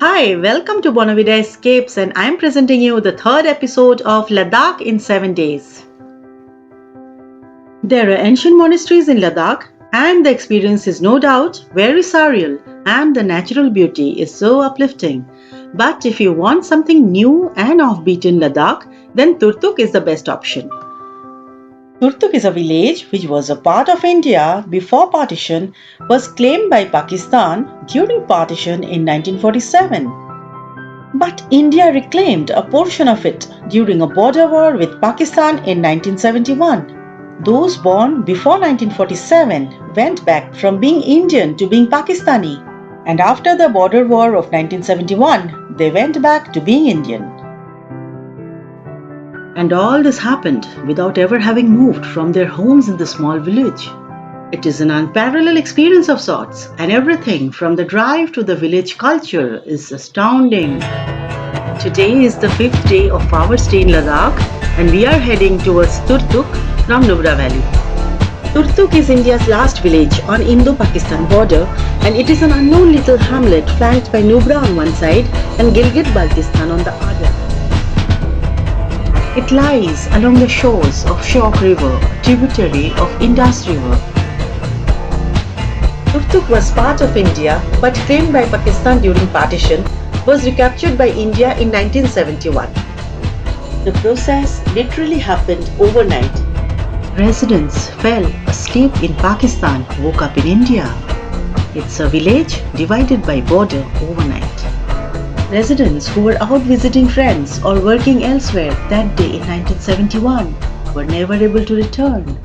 Hi, welcome to Bono Vida Escapes, and I'm presenting you the third episode of Ladakh in 7 days. There are ancient monasteries in Ladakh, and the experience is no doubt very surreal, and the natural beauty is so uplifting. But if you want something new and offbeat in Ladakh, then Turtuk is the best option. Turtuk is a village which was a part of India before partition, was claimed by Pakistan during partition in 1947. But India reclaimed a portion of it during a border war with Pakistan in 1971. Those born before 1947 went back from being Indian to being Pakistani, and after the border war of 1971, they went back to being Indian. And all this happened without ever having moved from their homes in the small village. It is an unparalleled experience of sorts, and everything from the drive to the village culture is astounding. Today is the fifth day of our stay in Ladakh, and we are heading towards Turtuk from Nubra Valley. Turtuk is India's last village on Indo-Pakistan border, and it is an unknown little hamlet flanked by Nubra on one side and Gilgit-Baltistan on the other. It lies along the shores of Shok River, a tributary of Indus River. Turtuk was part of India but claimed by Pakistan during partition, was recaptured by India in 1971. The process literally happened overnight. Residents fell asleep in Pakistan, woke up in India. It's a village divided by border overnight. Residents who were out visiting friends or working elsewhere that day in 1971 were never able to return.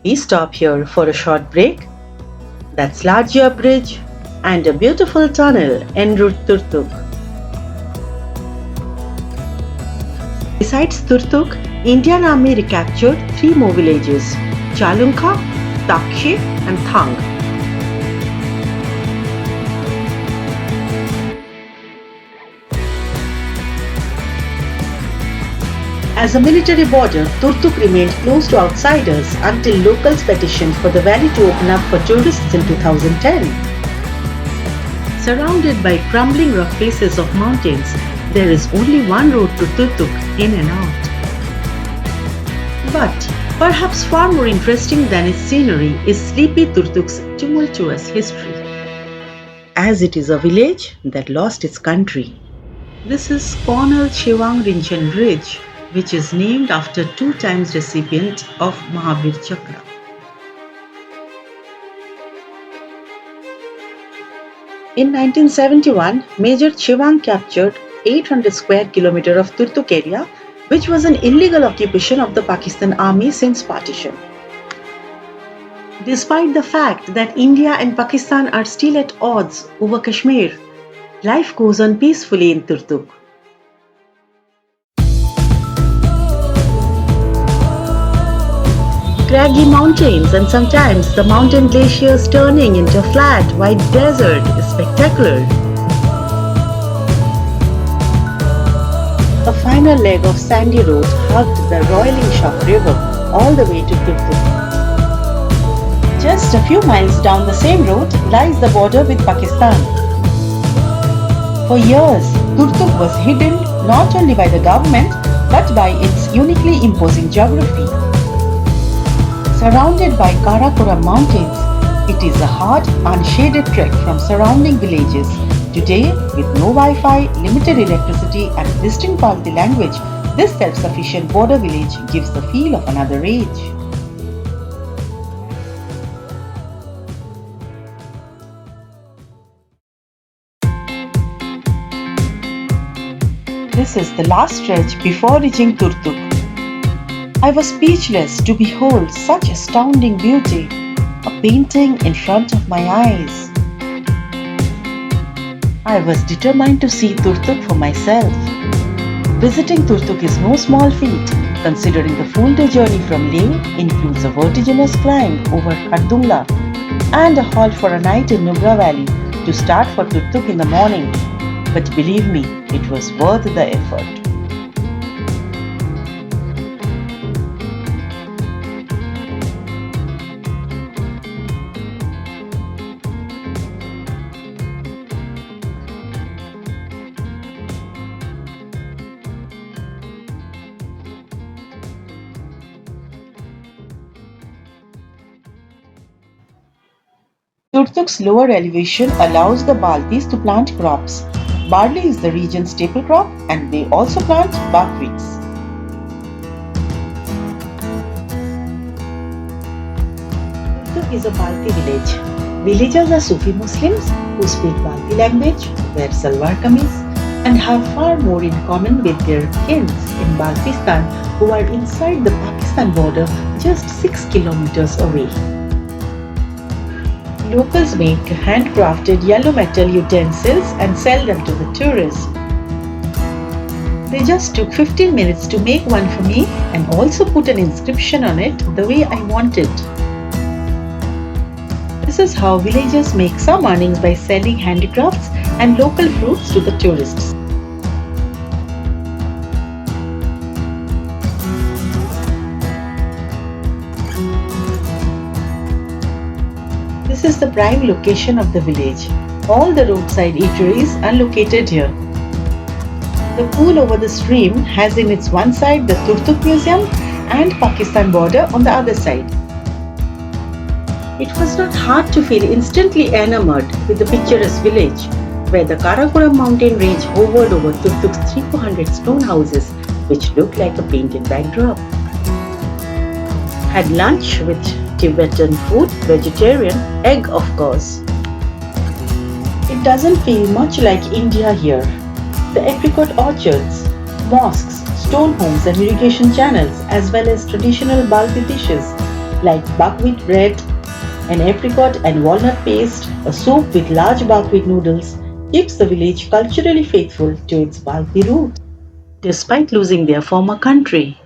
We stop here for a short break. That's Lajia Bridge and a beautiful tunnel en route Turtuk. Besides Turtuk, Indian Army recaptured three more villages: Chalunka, Takshi and Thang. As a military border, Turtuk remained closed to outsiders until locals petitioned for the valley to open up for tourists in 2010. Surrounded by crumbling rock faces of mountains, there is only one road to Turtuk, in and out. But perhaps far more interesting than its scenery is sleepy Turtuk's tumultuous history, as it is a village that lost its country. This is Cornel Shivang Rinchen Ridge, which is named after two times recipient of Mahavir Chakra. In 1971, Major Shivang captured 800 square kilometers of Turtuk area, which was an illegal occupation of the Pakistan Army since partition. Despite the fact that India and Pakistan are still at odds over Kashmir, life goes on peacefully in Turtuk. Craggy mountains and sometimes the mountain glaciers turning into a flat, white desert is spectacular. A final leg of sandy road hugged the roiling Shok River all the way to Turtuk. Just a few miles down the same road lies the border with Pakistan. For years, Turtuk was hidden not only by the government but by its uniquely imposing geography. Surrounded by Karakoram mountains, it is a hard, unshaded trek from surrounding villages. Today, with no Wi-Fi, limited electricity and distinct Palti language, this self-sufficient border village gives the feel of another age. This is the last stretch before reaching Turtuk. I was speechless to behold such astounding beauty, a painting in front of my eyes. I was determined to see Turtuk for myself. Visiting Turtuk is no small feat, considering the full-day journey from Leh includes a vertiginous climb over Khardungla and a halt for a night in Nubra Valley to start for Turtuk in the morning. But believe me, it was worth the effort. Turtuk's lower elevation allows the Baltis to plant crops. Barley is the region's staple crop and they also plant buckwheats. Turtuk is a Balti village. Villagers are Sufi Muslims who speak Balti language, wear salwar kameez, and have far more in common with their kins in Baltistan who are inside the Pakistan border just 6 kilometers away. Locals make handcrafted yellow metal utensils and sell them to the tourists. They just took 15 minutes to make one for me and also put an inscription on it the way I wanted. This is how villagers make some earnings by selling handicrafts and local fruits to the tourists. This is the prime location of the village. All the roadside eateries are located here. The pool over the stream has in its one side the Turtuk Museum and Pakistan border on the other side. It was not hard to feel instantly enamored with the picturesque village, where the Karakoram mountain range hovered over Turtuk's 300 stone houses, which looked like a painted backdrop. Had lunch with Tibetan food, vegetarian, egg of course. It doesn't feel much like India here. The apricot orchards, mosques, stone homes and irrigation channels as well as traditional Balti dishes like buckwheat bread, an apricot and walnut paste, a soup with large buckwheat noodles keeps the village culturally faithful to its Balti roots, despite losing their former country.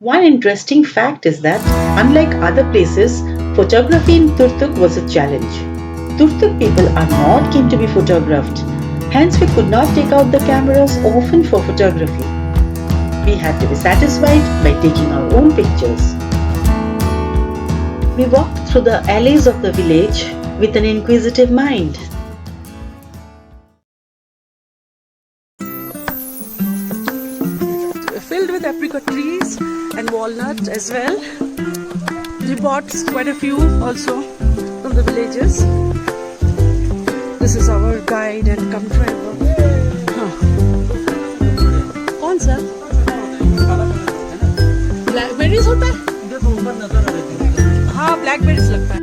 One interesting fact is that, unlike other places, photography in Turtuk was a challenge. Turtuk people are not keen to be photographed, hence we could not take out the cameras often for photography. We had to be satisfied by taking our own pictures. We walked through the alleys of the village with an inquisitive mind. Filled with apricot trees and walnut as well. We bought quite a few also from the villages. This is our guide and come driver. कौन सा? Blackberries होता है? हाँ, blackberries लगता है.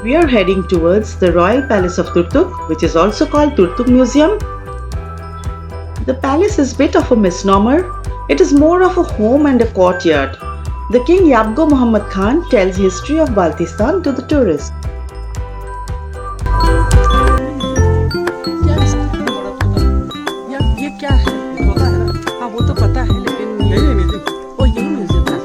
We are heading towards the Royal Palace of Turtuk, which is also called Turtuk Museum. The palace is a bit of a misnomer. It is more of a home and a courtyard. The King Yabgo Muhammad Khan tells history of Baltistan to the tourists. ये क्या है? पता है ना? हाँ, वो तो पता है लेकिन ओ ये म्यूजियम है.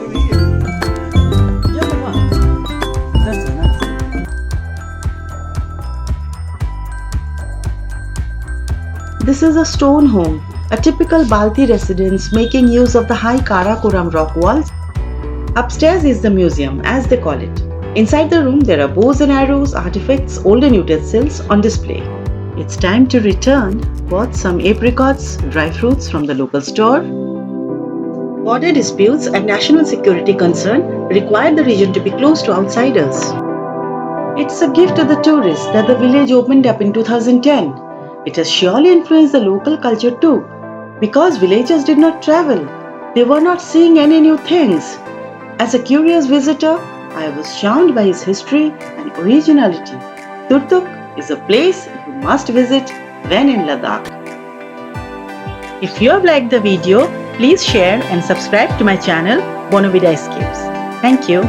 This is a stone home, a typical Balti residence making use of the high Karakoram rock walls. Upstairs is the museum, as they call it. Inside the room there are bows and arrows, artifacts, olden utensils on display. It's time to return. Bought some apricots, dry fruits from the local store. Border disputes and national security concern require the region to be closed to outsiders. It's a gift to the tourists that the village opened up in 2010. It has surely influenced the local culture too, because villagers did not travel. They were not seeing any new things. As a curious visitor, I was charmed by its history and originality. Turtuk is a place you must visit when in Ladakh. If you have liked the video, please share and subscribe to my channel Bono Vida Escapes. Thank you.